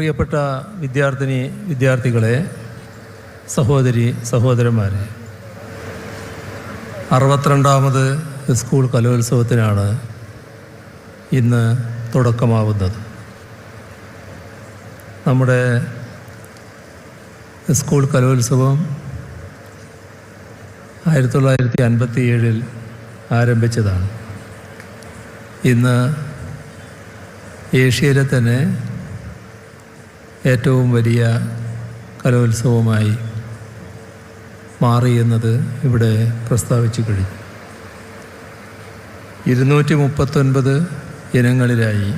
പ്രിയപ്പെട്ട വിദ്യാർത്ഥികളെ, സഹോദരന്മാരെ, 62ാമത് സ്കൂൾ കലോത്സവത്തിനാണ് ഇന്ന് തുടക്കമാവുന്നത്. നമ്മുടെ സ്കൂൾ കലോത്സവം 1957 ആരംഭിച്ചതാണ്. ഇന്ന് ഏഷ്യയിലെ തന്നെ ഏറ്റവും വലിയ കലോത്സവമായി മാറിയെന്നത് ഇവിടെ പ്രസ്താവിച്ചു കഴിഞ്ഞു. 239 ഇനങ്ങളിലായി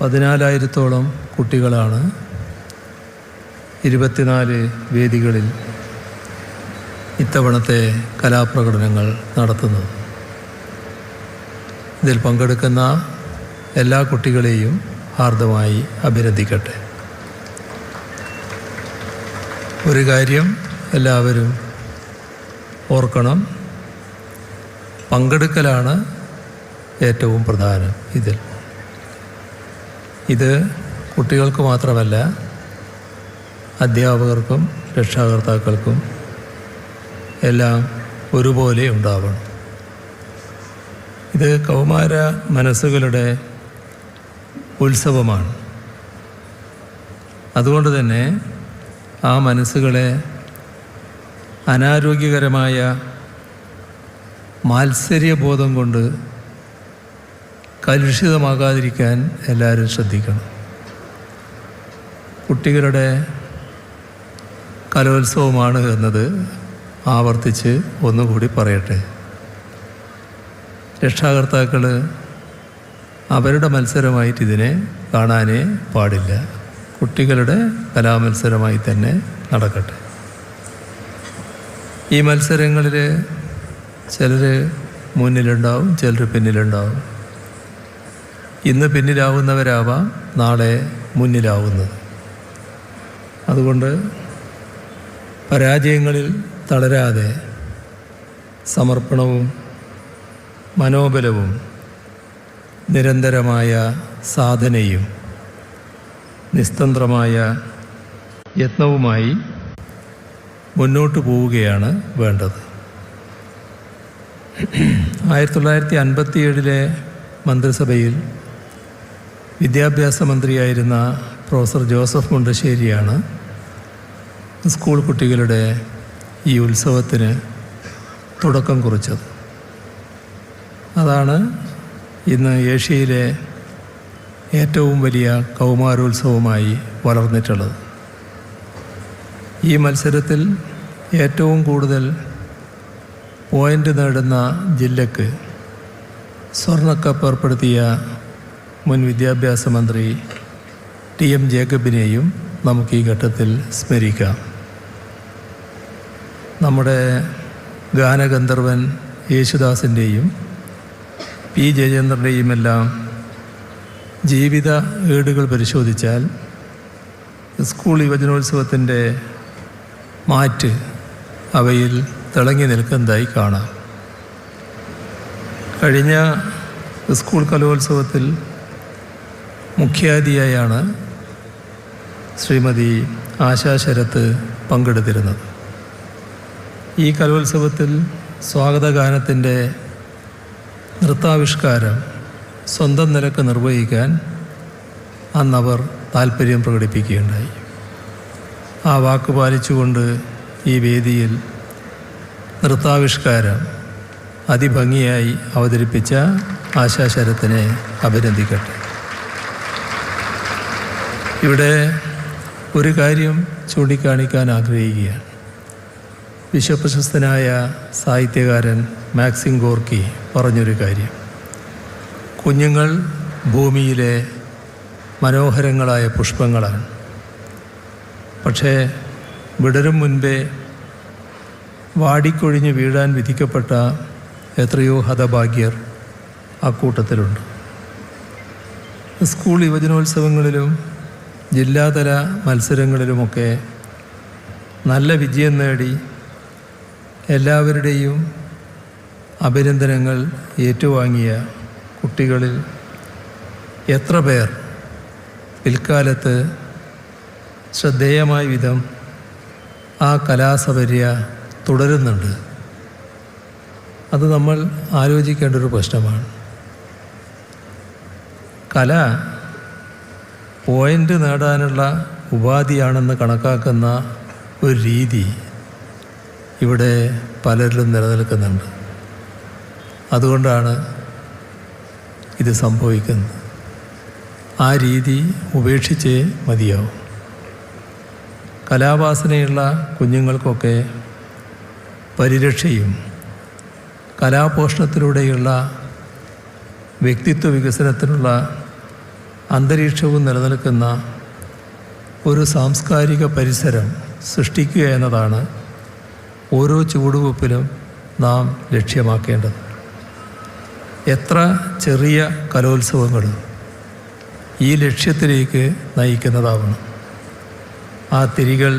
14,000-ഓളം കുട്ടികളാണ് 24 വേദികളിൽ ഇത്തവണത്തെ കലാപ്രകടനങ്ങൾ നടത്തുന്നത്. ഇതിൽ പങ്കെടുക്കുന്ന എല്ലാ കുട്ടികളെയും ഹാർദമായി അഭിനന്ദിക്കട്ടെ. ഒരു കാര്യം എല്ലാവരും ഓർക്കണം, പങ്കെടുക്കലാണ് ഏറ്റവും പ്രധാനം. ഇത് കുട്ടികൾക്ക് മാത്രമല്ല, അധ്യാപകർക്കും രക്ഷാകർത്താക്കൾക്കും എല്ലാം ഒരുപോലെ ഉണ്ടാവണം. ഇത് കൗമാര മനസ്സുകളുടെ ഉത്സവമാണ്. അതുകൊണ്ട് തന്നെ ആ മനസ്സുകളെ അനാരോഗ്യകരമായ മാത്സര്യബോധം കൊണ്ട് കലുഷിതമാകാതിരിക്കാൻ എല്ലാവരും ശ്രദ്ധിക്കണം. കുട്ടികളുടെ കലോത്സവമാണ് എന്നത് ആവർത്തിച്ച് ഒന്നുകൂടി പറയട്ടെ. രക്ഷാകർത്താക്കൾ അവരുടെ മത്സരമായിട്ട് ഇതിനെ കാണാനേ പാടില്ല. കുട്ടികളുടെ കലാമത്സരമായി തന്നെ നടക്കട്ടെ. ഈ മത്സരങ്ങളിൽ ചിലർ മുന്നിലുണ്ടാവും, ചിലർ പിന്നിലുണ്ടാവും. ഇന്ന് പിന്നിലാവുന്നവരാവാം നാളെ മുന്നിലാവുന്നത്. അതുകൊണ്ട് പരാജയങ്ങളിൽ തളരാതെ സമർപ്പണവും മനോബലവും നിരന്തരമായ സാധനയും നിസ്തന്ത്രമായ യത്നവുമായി മുന്നോട്ട് പോവുകയാണ് വേണ്ടത്. 1957 മന്ത്രിസഭയിൽ വിദ്യാഭ്യാസ മന്ത്രിയായിരുന്ന പ്രൊഫസർ ജോസഫ് മുണ്ടശ്ശേരിയാണ് സ്കൂൾ കുട്ടികളുടെ ഈ ഉത്സവത്തിന് തുടക്കം കുറിച്ചത്. അതാണ് ഇന്ന് ഏഷ്യയിലെ ഏറ്റവും വലിയ കൗമാരോത്സവമായി വളർന്നിട്ടുള്ളത്. ഈ മത്സരത്തിൽ ഏറ്റവും കൂടുതൽ പോയിൻ്റ് നേടുന്ന ജില്ലക്ക് സ്വർണ്ണക്കപ്പ് ഏർപ്പെടുത്തിയ മുൻ വിദ്യാഭ്യാസ മന്ത്രി TM ജേക്കബിനെയും നമുക്ക് ഈ ഘട്ടത്തിൽ സ്മരിക്കാം. നമ്മുടെ ഗാനഗന്ധർവൻ യേശുദാസിൻ്റെയും P. ജയചന്ദ്രൻ്റെയും എല്ലാം ജീവിത ഏടുകൾ പരിശോധിച്ചാൽ സ്കൂൾ യുവജനോത്സവത്തിൻ്റെ മാറ്റ് അവയിൽ തിളങ്ങി നിൽക്കുന്നതായി കാണാം. കഴിഞ്ഞ സ്കൂൾ കലോത്സവത്തിൽ മുഖ്യാതിഥിയായാണ് ശ്രീമതി ആശാ ശരത്ത് പങ്കെടുത്തിരുന്നത്. ഈ കലോത്സവത്തിൽ സ്വാഗതഗാനത്തിൻ്റെ നൃത്താവിഷ്കാരം സ്വന്തം നിലക്ക് നിർവഹിക്കാൻ അന്നവർ താല്പര്യം പ്രകടിപ്പിക്കുകയുണ്ടായി. ആ വാക്ക് പാലിച്ചുകൊണ്ട് ഈ വേദിയിൽ നൃത്താവിഷ്കാരം അതിഭംഗിയായി അവതരിപ്പിച്ച ആശാ ശരത്തിനെ അഭിനന്ദിക്കട്ടെ. ഇവിടെ ഒരു കാര്യം ചൂണ്ടിക്കാണിക്കാൻ ആഗ്രഹിക്കുകയാണ്. വിശ്വപ്രശസ്തനായ സാഹിത്യകാരൻ മാക്സിം ഗോർക്കി പറഞ്ഞൊരു കാര്യം, കുഞ്ഞുങ്ങൾ ഭൂമിയിലെ മനോഹരങ്ങളായ പുഷ്പങ്ങളാണ്. പക്ഷേ വിടരും മുൻപേ വാടിക്കൊഴിഞ്ഞ് വീഴാൻ വിധിക്കപ്പെട്ട എത്രയോ ഹതഭാഗ്യർ അക്കൂട്ടത്തിലുണ്ട്. സ്കൂൾ യുവജനോത്സവങ്ങളിലും ജില്ലാതല മത്സരങ്ങളിലുമൊക്കെ നല്ല വിജയം നേടി എല്ലാവരുടെയും അഭിനന്ദനങ്ങൾ ഏറ്റുവാങ്ങിയ കുട്ടികളിൽ എത്ര പേർ പിൽക്കാലത്ത് ശ്രദ്ധേയമായ വിധം ആ കലാസപര്യ തുടരുന്നുണ്ട്. അത് നമ്മൾ ആലോചിക്കേണ്ട ഒരു പ്രശ്നമാണ്. കല പോയിൻ്റ് നേടാനുള്ള ഉപാധിയാണെന്ന് കണക്കാക്കുന്ന ഒരു രീതി ഇവിടെ പലരിലും നിലനിൽക്കുന്നുണ്ട്. അതുകൊണ്ടാണ് ഇത് സംഭവിക്കുന്നത്. ആ രീതി ഉപേക്ഷിച്ചേ മതിയാവും. കലാവാസനയുള്ള കുഞ്ഞുങ്ങൾക്കൊക്കെ പരിരക്ഷയും കലാപോഷണത്തിലൂടെയുള്ള വ്യക്തിത്വ വികസനത്തിനുള്ള അന്തരീക്ഷവും നിലനിൽക്കുന്ന ഒരു സാംസ്കാരിക പരിസരം സൃഷ്ടിക്കുക എന്നതാണ് ഓരോ ചുവടുവെപ്പിലും നാം ലക്ഷ്യമാക്കേണ്ടത്. എത്ര ചെറിയ കലോത്സവങ്ങളും ഈ ലക്ഷ്യത്തിലേക്ക് നയിക്കുന്നതാവണം. ആ തിരികൾ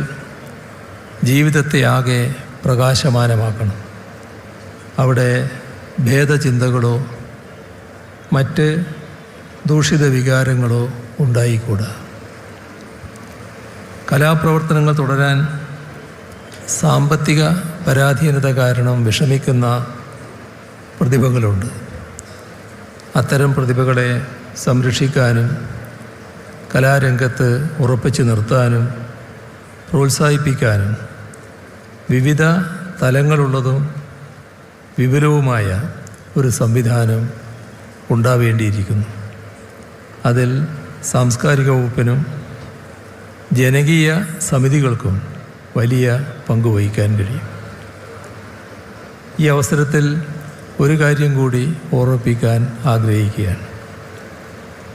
ജീവിതത്തെ ആകെ പ്രകാശമാനമാക്കണം. അവിടെ ഭേദചിന്തകളോ മറ്റ് ദൂഷിത വികാരങ്ങളോ ഉണ്ടായിക്കൂടാ. കലാപ്രവർത്തനങ്ങൾ തുടരാൻ സാമ്പത്തിക പരാധീനത കാരണം വിഷമിക്കുന്ന പ്രതിഭകളുണ്ട്. അത്തരം പ്രതിഭകളെ സംരക്ഷിക്കാനും കലാരംഗത്ത് ഉറപ്പിച്ചു നിർത്താനും പ്രോത്സാഹിപ്പിക്കാനും വിവിധ തലങ്ങളുള്ളതും വിപുലവുമായ ഒരു സംവിധാനം ഉണ്ടാവേണ്ടിയിരിക്കുന്നു. അതിൽ സാംസ്കാരിക വകുപ്പിനും ജനകീയ സമിതികൾക്കും വലിയ പങ്ക് വഹിക്കാൻ കഴിയും. ഈ അവസരത്തിൽ ഒരു കാര്യം കൂടി ഓർമ്മിപ്പിക്കാൻ ആഗ്രഹിക്കുകയാണ്.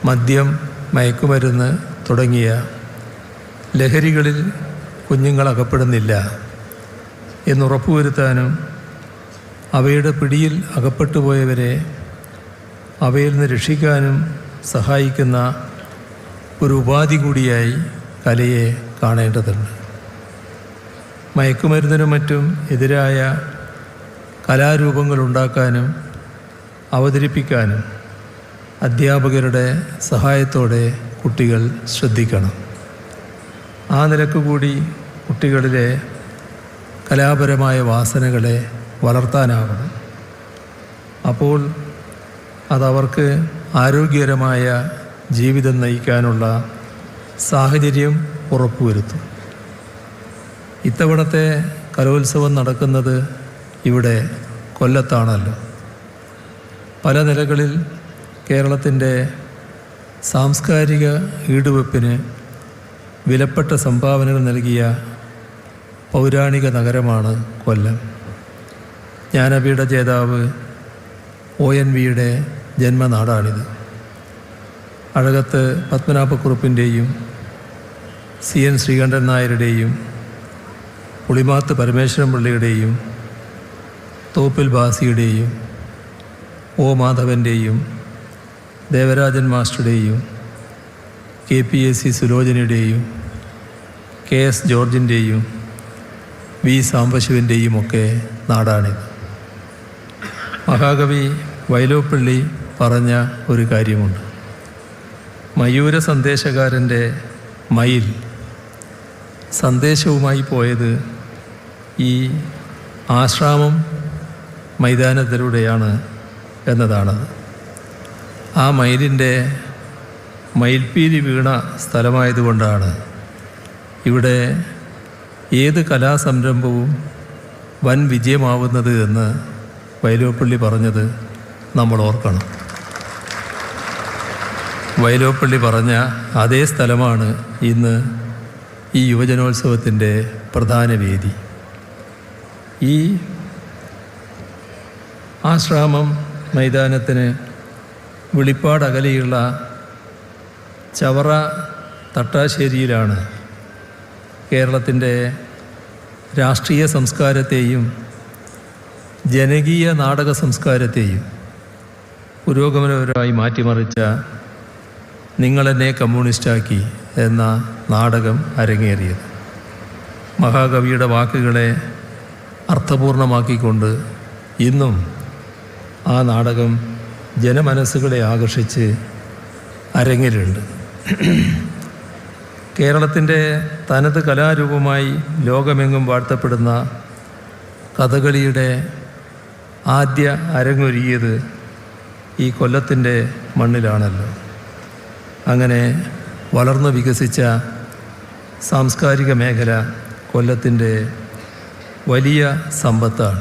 മദ്യം, മയക്കുമരുന്ന് തുടങ്ങിയ ലഹരികളിൽ കുഞ്ഞുങ്ങൾ അകപ്പെടുന്നില്ല എന്നുറപ്പുവരുത്താനും അവയുടെ പിടിയിൽ അകപ്പെട്ടുപോയവരെ അവയിൽ നിന്ന് രക്ഷിക്കാനും സഹായിക്കുന്ന ഒരു ഉപാധി കൂടിയായി കലയെ കാണേണ്ടതുണ്ട്. മയക്കുമരുന്നിനും മറ്റും എതിരായ കലാരൂപങ്ങൾ ഉണ്ടാക്കാനും അവതരിപ്പിക്കാനും അധ്യാപകരുടെ സഹായത്തോടെ കുട്ടികൾ ശ്രദ്ധിക്കണം. ആ നിലക്ക് കൂടി കുട്ടികളിലെ കലാപരമായ വാസനകളെ വളർത്താനാവണം. അപ്പോൾ അതവർക്ക് ആരോഗ്യകരമായ ജീവിതം നയിക്കാനുള്ള സാഹചര്യം ഉറപ്പുവരുത്തും. ഇത്തവണത്തെ കലോത്സവം നടക്കുന്നത് ഇവിടെ കൊല്ലത്താണല്ലോ. പല നിലകളിൽ കേരളത്തിൻ്റെ സാംസ്കാരിക ഈടുവെപ്പിന് വിലപ്പെട്ട സംഭാവനകൾ നൽകിയ പൗരാണിക നഗരമാണ് കൊല്ലം. ജ്ഞാനപീഠ ജേതാവ് ONVയുടെ ജന്മനാടാണിത്. Azhakath പത്മനാഭക്കുറുപ്പിൻ്റെയും CN Sreekandan നായരുടെയും Pulimath Parameswaran പിള്ളയുടെയും Thoppil ബാസിയുടെയും O മാധവൻ്റെയും Devarajan മാസ്റ്ററുടെയും KPAC സുലോചനയുടെയും KS ജോർജിൻ്റെയും V സാംബശിവൻ്റെയും ഒക്കെ നാടാണിത്. മഹാകവി വൈലോപ്പിള്ളി പറഞ്ഞ ഒരു കാര്യമുണ്ട്. മയൂര സന്ദേശകാരൻ്റെ മയിൽ സന്ദേശവുമായി പോയത് ഈ ആശ്രാമം മൈതാനത്തിലൂടെയാണ് എന്നതാണത്. ആ മയിലിൻ്റെ മയിൽപ്പീലി വീണ സ്ഥലമായതുകൊണ്ടാണ് ഇവിടെ ഏത് കലാസംരംഭവും വൻ വിജയമാവുന്നത് എന്ന് വൈലോപ്പിള്ളി പറഞ്ഞത് നമ്മൾ ഓർക്കണം. വൈലോപ്പിള്ളി പറഞ്ഞ അതേ സ്ഥലമാണ് ഇന്ന് ഈ യുവജനോത്സവത്തിൻ്റെ പ്രധാന വേദി. ഈ ആശ്രാമം മൈതാനത്തിന് വെളിപ്പാട് അകലെയുള്ള ചവറ തട്ടാശ്ശേരിയിലാണ് കേരളത്തിൻ്റെ രാഷ്ട്രീയ സംസ്കാരത്തെയും ജനകീയ നാടക സംസ്കാരത്തെയും പുരോഗമനപരമായി മാറ്റിമറിച്ച നിങ്ങളെന്നെ കമ്മ്യൂണിസ്റ്റാക്കി എന്ന നാടകം അരങ്ങേറിയത്. മഹാകവിയുടെ വാക്കുകളെ അർത്ഥപൂർണമാക്കിക്കൊണ്ട് ഇന്നും ആ നാടകം ജനമനസ്സുകളെ ആകർഷിച്ച് അരങ്ങിലുണ്ട്. കേരളത്തിൻ്റെ തനത് കലാരൂപമായി ലോകമെങ്ങും വാഴ്ത്തപ്പെടുന്ന കഥകളിയുടെ ആദ്യ അരങ്ങൊരുങ്ങിയത് ഈ കൊല്ലത്തിൻ്റെ മണ്ണിലാണല്ലോ. അങ്ങനെ വളർന്നു വികസിച്ച സാംസ്കാരിക മേഖല കൊല്ലത്തിൻ്റെ വലിയ സമ്പത്താണ്.